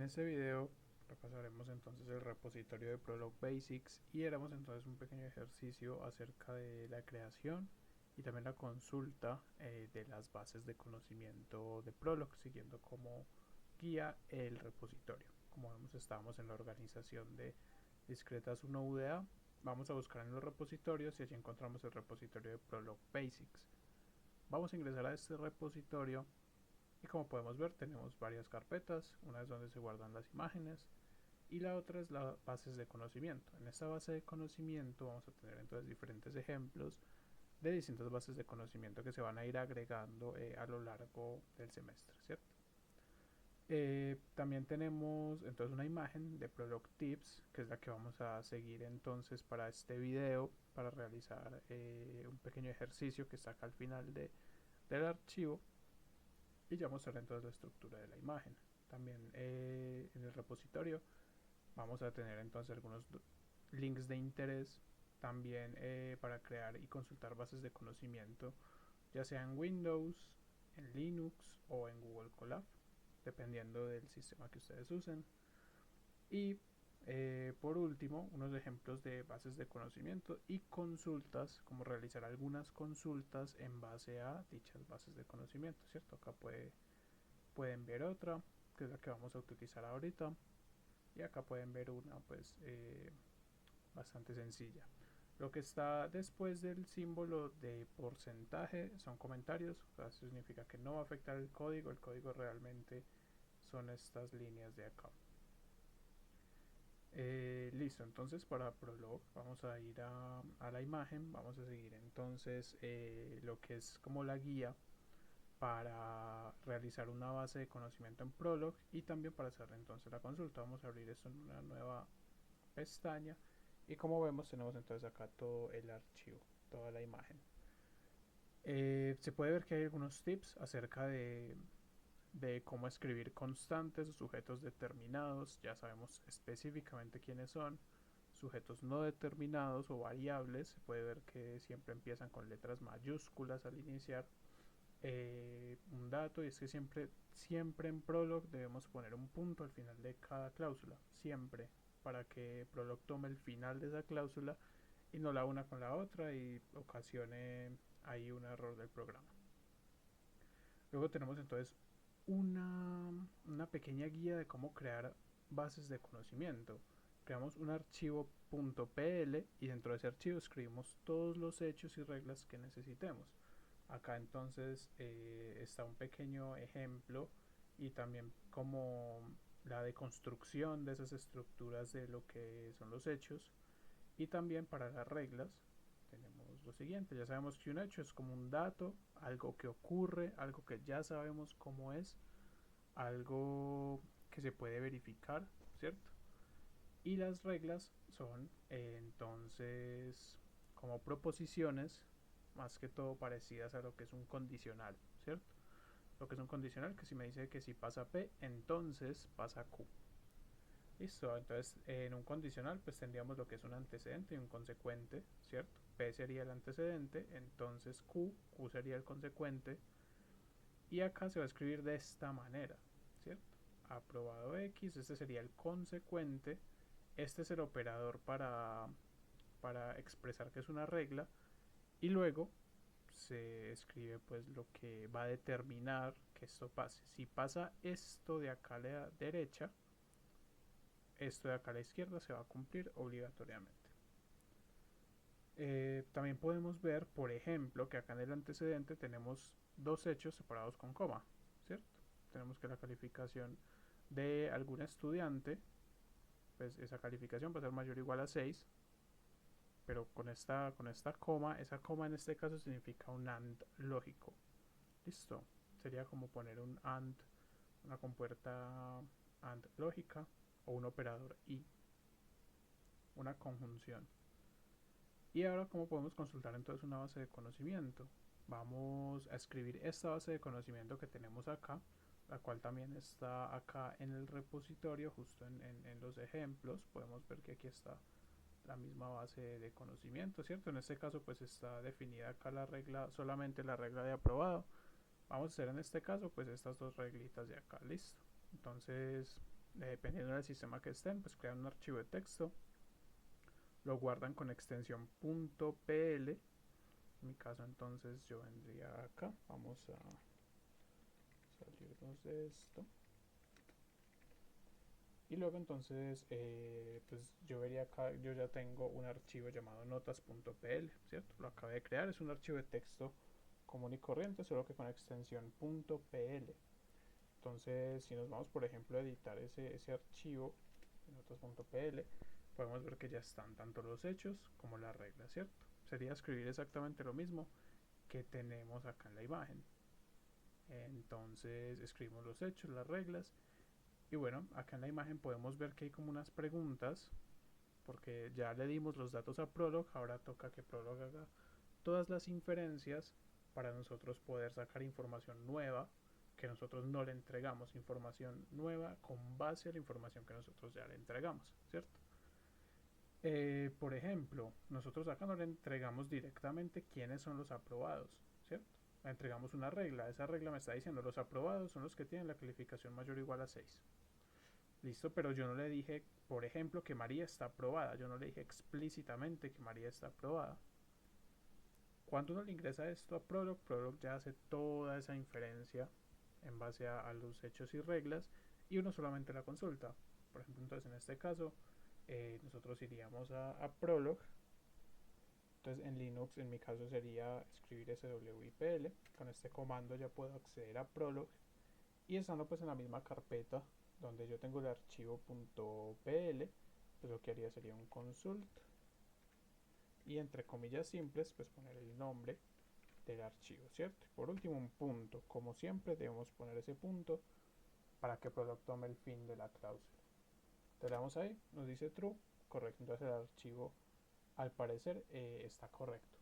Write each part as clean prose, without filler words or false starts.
En este video repasaremos entonces el repositorio de Prolog Basics y haremos entonces un pequeño ejercicio acerca de la creación y también la consulta de las bases de conocimiento de Prolog, siguiendo como guía el repositorio. Como vemos, estamos en la organización de discretas 1 UDA. Vamos a buscar en los repositorios y allí encontramos el repositorio de Prolog Basics. Vamos a ingresar a este repositorio y como podemos ver tenemos varias carpetas. Una es donde se guardan las imágenes y la otra es la bases de conocimiento. En esta base de conocimiento vamos a tener entonces diferentes ejemplos de distintas bases de conocimiento que se van a ir agregando a lo largo del semestre, ¿cierto? También tenemos entonces una imagen de Prolog Tips, que es la que vamos a seguir entonces para este video, para realizar un pequeño ejercicio que está acá al final del archivo, y ya mostrar entonces la estructura de la imagen. También en el repositorio vamos a tener entonces algunos links de interés también para crear y consultar bases de conocimiento, ya sea en Windows, en Linux o en Google Colab, dependiendo del sistema que ustedes usen. Y por último, unos ejemplos de bases de conocimiento y consultas, como realizar algunas consultas en base a dichas bases de conocimiento, ¿cierto? Acá pueden ver otra, que es la que vamos a utilizar ahorita, y acá pueden ver una pues bastante sencilla. Lo que está después del símbolo de porcentaje son comentarios, o sea, eso significa que no va a afectar el código realmente son estas líneas de acá. Listo, entonces para Prolog vamos a ir a la imagen, vamos a seguir entonces lo que es como la guía para realizar una base de conocimiento en Prolog y también para hacer entonces la consulta. Vamos a abrir esto en una nueva pestaña y como vemos tenemos entonces acá todo el archivo, toda la imagen. Se puede ver que hay algunos tips acerca de cómo escribir constantes o sujetos determinados. Ya sabemos específicamente quiénes son. Sujetos no determinados o variables, se puede ver que siempre empiezan con letras mayúsculas al iniciar un dato, y es que siempre en Prolog debemos poner un punto al final de cada cláusula, siempre, para que Prolog tome el final de esa cláusula y no la una con la otra y ocasione ahí un error del programa. Luego tenemos entonces una pequeña guía de cómo crear bases de conocimiento. Creamos un archivo .pl y dentro de ese archivo escribimos todos los hechos y reglas que necesitemos. Acá entonces está un pequeño ejemplo y también como la deconstrucción de esas estructuras de lo que son los hechos. Y también para las reglas tenemos lo siguiente: ya sabemos que un hecho es como un dato, algo que ocurre, algo que ya sabemos cómo es, algo que se puede verificar, ¿cierto? Y las reglas son entonces como proposiciones, más que todo parecidas a lo que es un condicional, ¿cierto? Lo que es un condicional, que si me dice que si pasa P, entonces pasa Q. Listo, entonces en un condicional pues tendríamos lo que es un antecedente y un consecuente, ¿cierto? P sería el antecedente, entonces Q sería el consecuente, y acá se va a escribir de esta manera, ¿cierto? Aprobado X, este sería el consecuente, este es el operador para expresar que es una regla, y luego se escribe pues lo que va a determinar que esto pase. Si pasa esto de acá a la derecha, esto de acá a la izquierda se va a cumplir obligatoriamente. También podemos ver, por ejemplo, que acá en el antecedente tenemos dos hechos separados con coma, ¿cierto? Tenemos que la calificación de algún estudiante, pues esa calificación va a ser mayor o igual a 6, pero con esta coma, esa coma en este caso significa un AND lógico. Listo, sería como poner un AND, una compuerta AND lógica o un operador y, una conjunción. Y ahora, ¿cómo podemos consultar entonces una base de conocimiento? Vamos a escribir esta base de conocimiento que tenemos acá, la cual también está acá en el repositorio, justo en los ejemplos. Podemos ver que aquí está la misma base de conocimiento, ¿cierto? En este caso pues está definida acá la regla, solamente la regla de aprobado. Vamos a hacer en este caso pues estas dos reglitas de acá, listo. Entonces dependiendo del sistema que estén, pues crean un archivo de texto, lo guardan con extensión .pl. En mi caso entonces yo vendría acá, vamos a salirnos de esto. Y luego entonces, pues yo vería acá, yo ya tengo un archivo llamado notas.pl, ¿cierto? Lo acabé de crear, es un archivo de texto común y corriente, solo que con extensión .pl. Entonces, si nos vamos, por ejemplo, a editar ese archivo de notas.pl, podemos ver que ya están tanto los hechos como las reglas, ¿cierto? Sería escribir exactamente lo mismo que tenemos acá en la imagen. Entonces, escribimos los hechos, las reglas. Y bueno, acá en la imagen podemos ver que hay como unas preguntas, porque ya le dimos los datos a Prolog, ahora toca que Prolog haga todas las inferencias para nosotros poder sacar información nueva que nosotros no le entregamos, información nueva con base a la información que nosotros ya le entregamos, ¿cierto? Por ejemplo, nosotros acá no le entregamos directamente quiénes son los aprobados, ¿cierto? Le entregamos una regla, esa regla me está diciendo los aprobados son los que tienen la calificación mayor o igual a 6. Listo, pero yo no le dije, por ejemplo, que María está aprobada. Yo no le dije explícitamente que María está aprobada. Cuando uno le ingresa esto a Prolog, Prolog ya hace toda esa inferencia en base a los hechos y reglas y uno solamente la consulta. Por ejemplo, entonces en este caso, nosotros iríamos a Prolog. Entonces en Linux, en mi caso, sería escribir swipl. Con este comando ya puedo acceder a Prolog y estando pues en la misma carpeta donde yo tengo el archivo .pl, pues lo que haría sería un consult y entre comillas simples pues poner el nombre del archivo, ¿cierto? Por último un punto, como siempre debemos poner ese punto para que Prolog tome el fin de la cláusula. Te le damos ahí, nos dice true, correcto, entonces el archivo al parecer está correcto.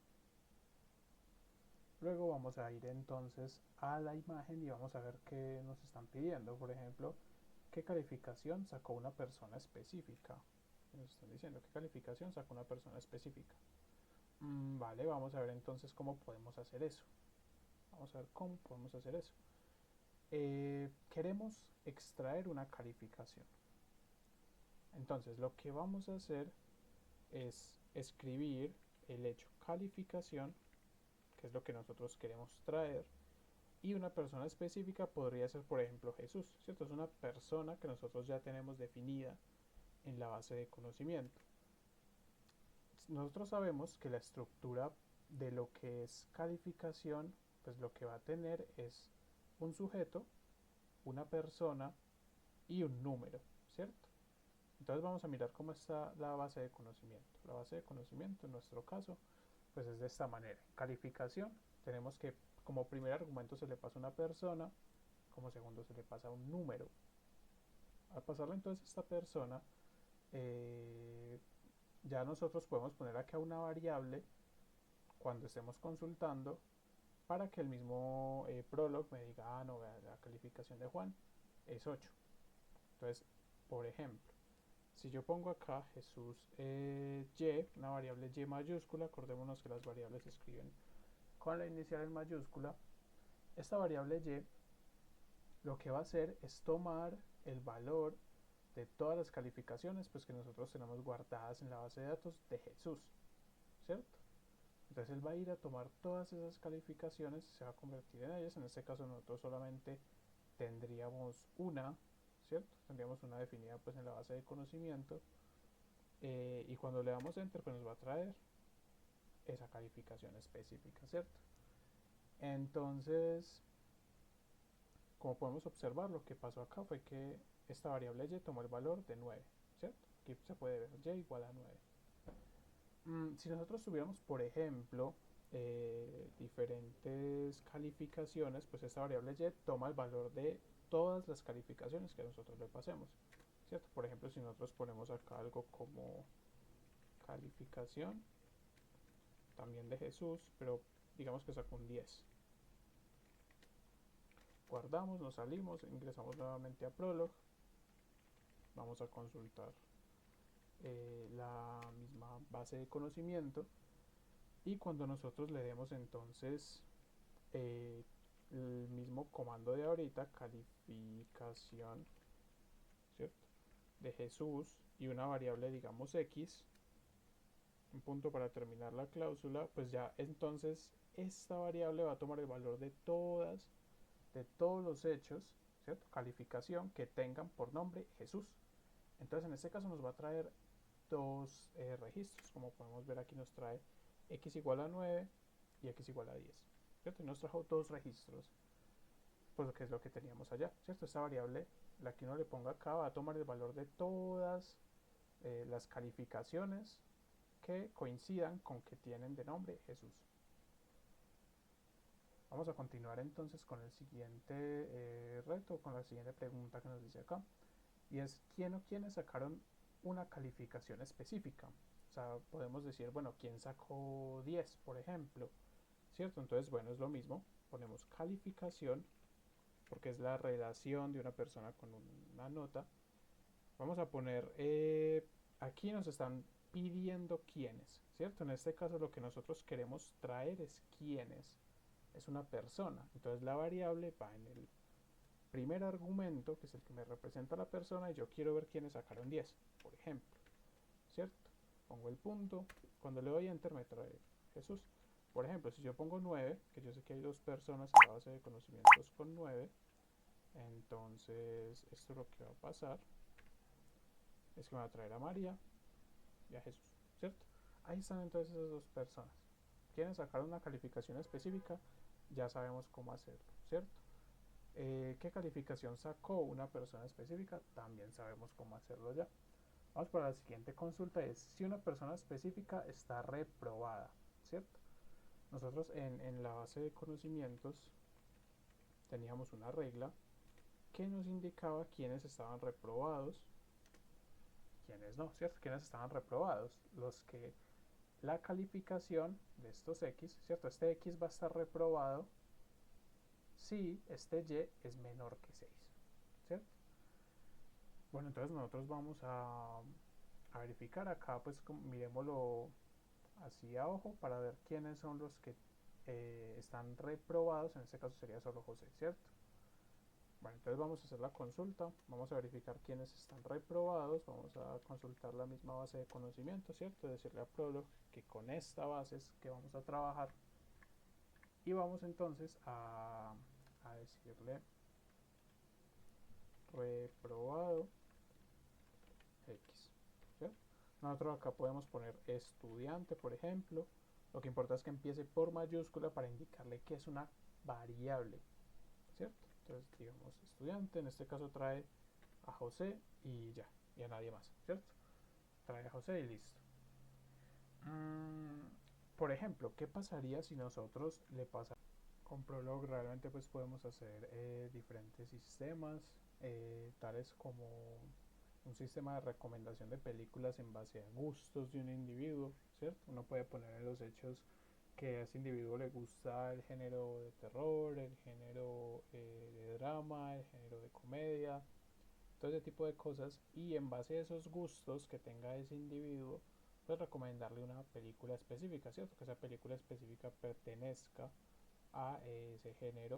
Luego vamos a ir entonces a la imagen y vamos a ver qué nos están pidiendo. Por ejemplo, ¿qué calificación sacó una persona específica? Nos están diciendo qué calificación sacó una persona específica. Vale, vamos a ver entonces cómo podemos hacer eso. Vamos a ver cómo podemos hacer eso. Queremos extraer una calificación. Entonces lo que vamos a hacer es escribir el hecho calificación, que es lo que nosotros queremos traer, y una persona específica podría ser, por ejemplo, Jesús, ¿cierto? Es una persona que nosotros ya tenemos definida en la base de conocimiento. Nosotros sabemos que la estructura de lo que es calificación, pues lo que va a tener es un sujeto, una persona y un número, ¿cierto? Entonces vamos a mirar cómo está la base de conocimiento. La base de conocimiento en nuestro caso, pues es de esta manera. Calificación, tenemos que como primer argumento se le pasa una persona, como segundo se le pasa un número. Al pasarle entonces a esta persona, ya nosotros podemos poner acá una variable cuando estemos consultando para que el mismo Prolog me diga, no, la calificación de Juan es 8. Entonces, por ejemplo, si yo pongo acá Jesús Y, una variable Y mayúscula, acordémonos que las variables se escriben con la inicial en mayúscula, esta variable Y lo que va a hacer es tomar el valor de todas las calificaciones pues, que nosotros tenemos guardadas en la base de datos de Jesús, ¿cierto? Entonces él va a ir a tomar todas esas calificaciones y se va a convertir en ellas. En este caso nosotros solamente tendríamos una, ¿cierto? Tendríamos una definida pues en la base de conocimiento y cuando le damos enter pues nos va a traer esa calificación específica, ¿cierto? Entonces, como podemos observar, lo que pasó acá fue que esta variable y tomó el valor de 9, ¿cierto? Aquí se puede ver y igual a 9. Si nosotros tuviéramos, por ejemplo, diferentes calificaciones, pues esta variable y toma el valor de todas las calificaciones que nosotros le pasemos, ¿cierto? Por ejemplo, si nosotros ponemos acá algo como calificación, también de Jesús, pero digamos que sacó un 10. Guardamos, nos salimos, ingresamos nuevamente a Prolog, vamos a consultar la misma base de conocimiento y cuando nosotros le demos entonces el mismo comando de ahorita, calificación ¿cierto? De Jesús y una variable, digamos, X, un punto para terminar la cláusula, pues ya entonces esta variable va a tomar el valor de todos los hechos, ¿cierto? Calificación que tengan por nombre Jesús. Entonces en este caso nos va a traer dos registros, como podemos ver aquí nos trae x igual a 9 y x igual a 10, ¿cierto? Y nos trajo dos registros, pues lo que es lo que teníamos allá, ¿cierto? Esta variable, la que uno le ponga acá, va a tomar el valor de todas las calificaciones que coincidan con que tienen de nombre Jesús. Vamos a continuar entonces con el siguiente reto, con la siguiente pregunta que nos dice acá. Y es quién o quiénes sacaron una calificación específica. O sea, podemos decir, bueno, quién sacó 10, por ejemplo, ¿cierto? Entonces, bueno, es lo mismo. Ponemos calificación, porque es la relación de una persona con una nota. Vamos a poner, aquí nos están pidiendo quiénes, ¿cierto? En este caso lo que nosotros queremos traer es quiénes. Es una persona. Entonces la variable va en el primer argumento, que es el que me representa a la persona, y yo quiero ver quiénes sacaron 10, por ejemplo, ¿cierto? Pongo el punto, cuando le doy enter me trae Jesús. Por ejemplo, si yo pongo 9, que yo sé que hay dos personas en la base de conocimientos con 9, entonces esto lo que va a pasar es que me va a traer a María y a Jesús, ¿cierto? Ahí están entonces esas dos personas. Quieren sacar una calificación específica, ya sabemos cómo hacerlo, ¿cierto? ¿Qué calificación sacó una persona específica? También sabemos cómo hacerlo ya. Vamos para la siguiente consulta, es si una persona específica está reprobada, ¿cierto? Nosotros en la base de conocimientos teníamos una regla que nos indicaba quiénes estaban reprobados, quiénes no, ¿cierto? Quiénes estaban reprobados, los que la calificación de estos X, ¿cierto? Este X va a estar reprobado si este Y es menor que 6, ¿cierto? Bueno, entonces nosotros vamos a verificar acá, pues miremoslo así a ojo para ver quiénes son los que están reprobados. En este caso sería solo José, ¿cierto? Bueno, entonces vamos a hacer la consulta, vamos a verificar quiénes están reprobados, vamos a consultar la misma base de conocimiento, ¿cierto? Decirle a Prolog que con esta base es que vamos a trabajar y vamos entonces a decirle reprobado X, ¿cierto? Nosotros acá podemos poner estudiante, por ejemplo. Lo que importa es que empiece por mayúscula para indicarle que es una variable, ¿cierto? Entonces digamos estudiante, en este caso trae a José y ya, y a nadie más, ¿cierto? Trae a José y listo. Por ejemplo, ¿qué pasaría si nosotros le pasamos con Prolog? Realmente pues podemos hacer diferentes sistemas, tales como un sistema de recomendación de películas en base a gustos de un individuo, ¿cierto? Uno puede poner en los hechos que a ese individuo le gusta el género de terror, el género de drama, el género de comedia, todo ese tipo de cosas, y en base a esos gustos que tenga ese individuo, pues recomendarle una película específica, ¿cierto? Que esa película específica pertenezca a ese género